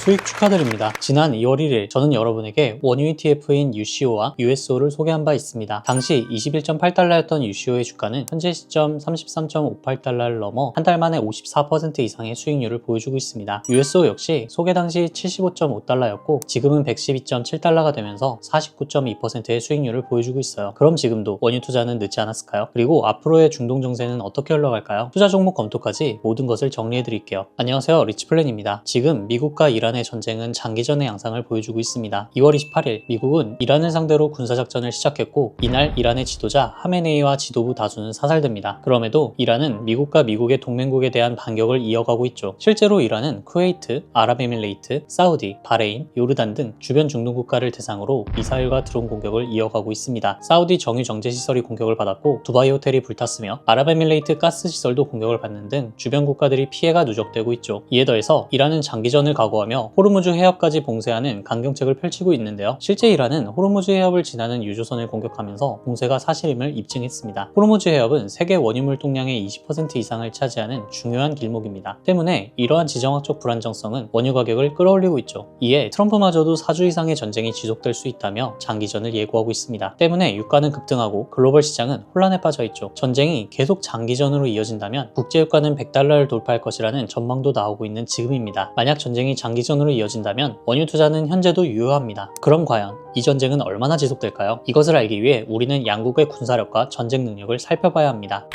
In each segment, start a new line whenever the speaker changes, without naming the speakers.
수익 축하드립니다. 지난 2월 1일 저는 여러분에게 원유 ETF인 UCO와 USO를 소개한 바 있습니다. 당시 21.8달러였던 UCO의 주가는 현재 시점 33.58달러를 넘어 한 달 만에 54% 이상의 수익률을 보여주고 있습니다. USO 역시 소개 당시 75.5달러였고 지금은 112.7달러가 되면서 49.2%의 수익률을 보여주고 있어요. 그럼 지금도 원유 투자는 늦지 않았을까요? 그리고 앞으로의 중동 정세는 어떻게 흘러갈까요? 투자 종목 검토까지 모든 것을 정리해 드릴게요. 안녕하세요, 리치플랜입니다. 지금 미국과 이란의 전쟁은 장기전의 양상을 보여주고 있습니다. 2월 28일 미국은 이란을 상대로 군사작전을 시작했고 이날 이란의 지도자 하메네이와 지도부 다수는 사살됩니다. 그럼에도 이란은 미국과 미국의 동맹국에 대한 반격을 이어가고 있죠. 실제로 이란은 쿠웨이트, 아랍에밀레이트, 사우디, 바레인, 요르단 등 주변 중동 국가를 대상으로 미사일과 드론 공격을 이어가고 있습니다. 사우디 정유 정제 시설이 공격을 받았고 두바이 호텔이 불탔으며 아랍에밀레이트 가스 시설도 공격을 받는 등 주변 국가들이 피해가 누적되고 있죠. 이에 더해서 이란은 장기전을 각오하며 호르무즈 해협까지 봉쇄하는 강경책을 펼치고 있는데요. 실제 이란은 호르무즈 해협을 지나는 유조선을 공격하면서 봉쇄가 사실임을 입증했습니다. 호르무즈 해협은 세계 원유물 통량의 20% 이상을 차지하는 중요한 길목입니다. 때문에 이러한 지정학적 불안정성은 원유 가격을 끌어올리고 있죠. 이에 트럼프마저도 4주 이상의 전쟁이 지속될 수 있다며 장기전을 예고하고 있습니다. 때문에 유가는 급등하고 글로벌 시장은 혼란에 빠져 있죠. 전쟁이 계속 장기전으로 이어진다면 국제유가는 100달러를 돌파할 것이라는 전망도 나오고 있는 지금입니다. 만약 전쟁이 장기전으로 이어진다면 원유 투자는 현재도 유효합니다. 그럼 과연 이 전쟁은 얼마나 지속될까요? 이것을 알기 위해 우리는 양국의 군사력과 전쟁 능력을 살펴봐야 합니다.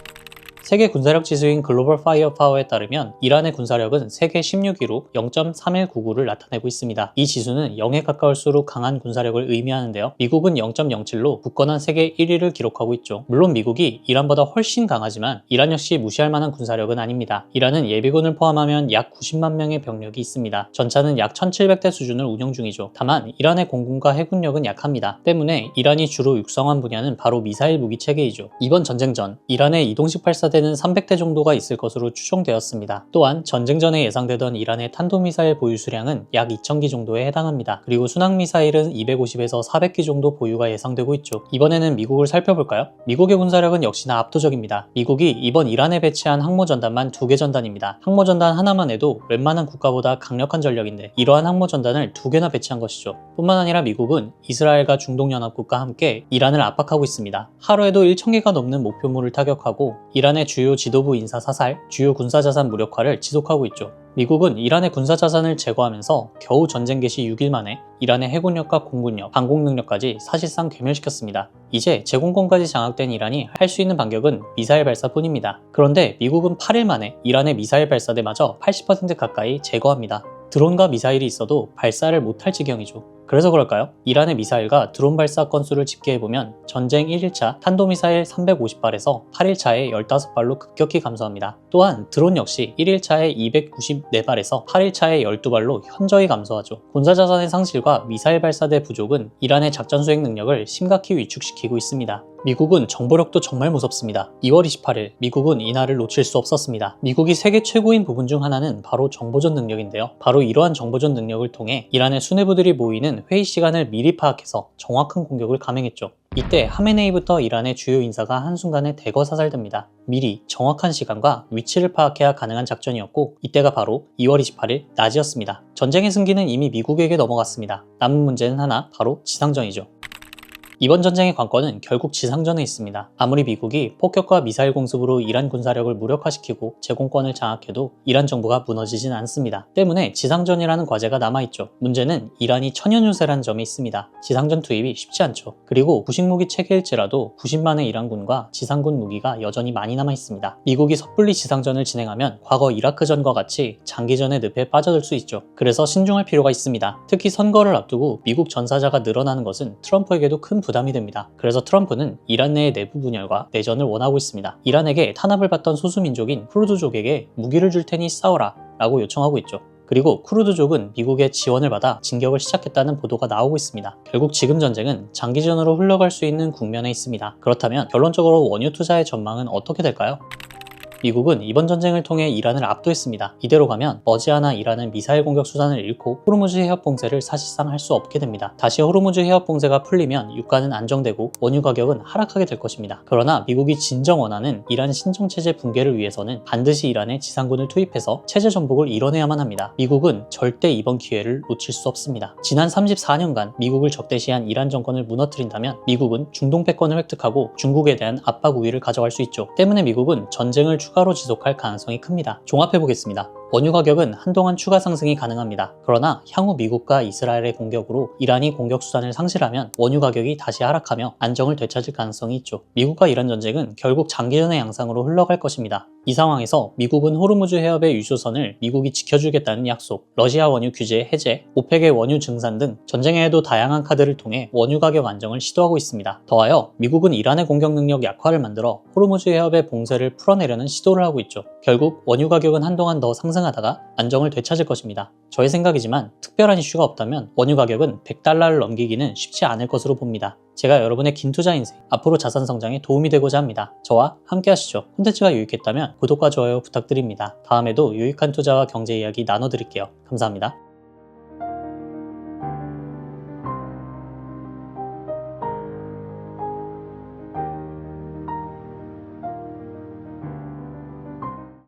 세계 군사력 지수인 글로벌 파이어 파워에 따르면 이란의 군사력은 세계 16위로 0.3199를 나타내고 있습니다. 이 지수는 0에 가까울수록 강한 군사력을 의미하는데요. 미국은 0.07로 굳건한 세계 1위를 기록하고 있죠. 물론 미국이 이란보다 훨씬 강하지만 이란 역시 무시할 만한 군사력은 아닙니다. 이란은 예비군을 포함하면 약 90만 명의 병력이 있습니다. 전차는 약 1700대 수준을 운영 중이죠. 다만 이란의 공군과 해군력은 약합니다. 때문에 이란이 주로 육성한 분야는 바로 미사일 무기 체계이죠. 이번 전쟁 전 이란의 이동식 발사대는 300대 정도가 있을 것으로 추정되었습니다. 또한 전쟁 전에 예상되던 이란의 탄도미사일 보유 수량은 약 2000기 정도에 해당합니다. 그리고 순항미사일은 250에서 400기 정도 보유가 예상되고 있죠. 이번에는 미국을 살펴볼까요? 미국의 군사력은 역시나 압도적입니다. 미국이 이번 이란에 배치한 항모전단만 2개 전단입니다. 항모전단 하나만 해도 웬만한 국가보다 강력한 전력인데 이러한 항모전단을 2개나 배치한 것이죠. 뿐만 아니라 미국은 이스라엘과 중동연합국과 함께 이란을 압박하고 있습니다. 하루에도 1000개가 넘는 목표물을 타격하고 이란의 주요 지도부 인사 사살, 주요 군사자산 무력화를 지속하고 있죠. 미국은 이란의 군사자산을 제거하면서 겨우 전쟁 개시 6일 만에 이란의 해군력과 공군력, 방공 능력까지 사실상 괴멸시켰습니다. 이제 제공권까지 장악된 이란이 할 수 있는 반격은 미사일 발사뿐입니다. 그런데 미국은 8일 만에 이란의 미사일 발사대마저 80% 가까이 제거합니다. 드론과 미사일이 있어도 발사를 못할 지경이죠. 그래서 그럴까요? 이란의 미사일과 드론 발사 건수를 집계해보면 전쟁 1일차 탄도미사일 350발에서 8일차에 15발로 급격히 감소합니다. 또한 드론 역시 1일차에 294발에서 8일차에 12발로 현저히 감소하죠. 군사자산의 상실과 미사일 발사대 부족은 이란의 작전 수행 능력을 심각히 위축시키고 있습니다. 미국은 정보력도 정말 무섭습니다. 2월 28일 미국은 이날을 놓칠 수 없었습니다. 미국이 세계 최고인 부분 중 하나는 바로 정보전 능력인데요. 바로 이러한 정보전 능력을 통해 이란의 수뇌부들이 모이는 회의 시간을 미리 파악해서 정확한 공격을 감행했죠. 이때 하메네이부터 이란의 주요 인사가 한순간에 대거 사살됩니다. 미리 정확한 시간과 위치를 파악해야 가능한 작전이었고 이때가 바로 2월 28일 낮이었습니다. 전쟁의 승기는 이미 미국에게 넘어갔습니다. 남은 문제는 하나, 바로 지상전이죠. 이번 전쟁의 관건은 결국 지상전에 있습니다. 아무리 미국이 폭격과 미사일 공습으로 이란 군사력을 무력화시키고 제공권을 장악해도 이란 정부가 무너지진 않습니다. 때문에 지상전이라는 과제가 남아있죠. 문제는 이란이 천연유세라는 점이 있습니다. 지상전 투입이 쉽지 않죠. 그리고 구식무기 체계일지라도 90만의 이란군과 지상군 무기가 여전히 많이 남아있습니다. 미국이 섣불리 지상전을 진행하면 과거 이라크전과 같이 장기전의 늪에 빠져들 수 있죠. 그래서 신중할 필요가 있습니다. 특히 선거를 앞두고 미국 전사자가 늘어나는 것은 트럼프에게도 큰 부담이 됩니다. 그래서 트럼프는 이란 내의 내부 분열과 내전을 원하고 있습니다. 이란에게 탄압을 받던 소수민족인 쿠르드족에게 무기를 줄 테니 싸워라 라고 요청하고 있죠. 그리고 쿠르드족은 미국의 지원을 받아 진격을 시작했다는 보도가 나오고 있습니다. 결국 지금 전쟁은 장기전으로 흘러갈 수 있는 국면에 있습니다. 그렇다면 결론적으로 원유 투자의 전망은 어떻게 될까요? 미국은 이번 전쟁을 통해 이란을 압도했습니다. 이대로 가면 머지않아 이란은 미사일 공격 수단을 잃고 호르무즈 해협 봉쇄를 사실상 할 수 없게 됩니다. 다시 호르무즈 해협 봉쇄가 풀리면 유가는 안정되고 원유 가격은 하락하게 될 것입니다. 그러나 미국이 진정 원하는 이란 신정체제 붕괴를 위해서는 반드시 이란에 지상군을 투입해서 체제 전복을 이뤄내야만 합니다. 미국은 절대 이번 기회를 놓칠 수 없습니다. 지난 34년간 미국을 적대시한 이란 정권을 무너뜨린다면 미국은 중동 패권을 획득하고 중국에 대한 압박 우위를 가져갈 수 있죠. 때문에 미국은 전쟁을 추가로 지속할 가능성이 큽니다. 종합해보겠습니다. 원유 가격은 한동안 추가 상승이 가능합니다. 그러나 향후 미국과 이스라엘의 공격으로 이란이 공격 수단을 상실하면 원유 가격이 다시 하락하며 안정을 되찾을 가능성이 있죠. 미국과 이란 전쟁은 결국 장기전의 양상으로 흘러갈 것입니다. 이 상황에서 미국은 호르무즈 해협의 유조선을 미국이 지켜주겠다는 약속, 러시아 원유 규제 해제, 오펙의 원유 증산 등 전쟁에도 다양한 카드를 통해 원유 가격 안정을 시도하고 있습니다. 더하여 미국은 이란의 공격 능력 약화를 만들어 호르무즈 해협의 봉쇄를 풀어내려는 시도를 하고 있죠. 결국 원유 가격은 한동안 더 상승하다가 안정을 되찾을 것입니다. 저의 생각이지만 특별한 이슈가 없다면 원유 가격은 100달러를 넘기기는 쉽지 않을 것으로 봅니다. 제가 여러분의 긴 투자 인생, 앞으로 자산 성장에 도움이 되고자 합니다. 저와 함께 하시죠. 콘텐츠가 유익했다면 구독과 좋아요 부탁드립니다. 다음에도 유익한 투자와 경제 이야기 나눠드릴게요. 감사합니다.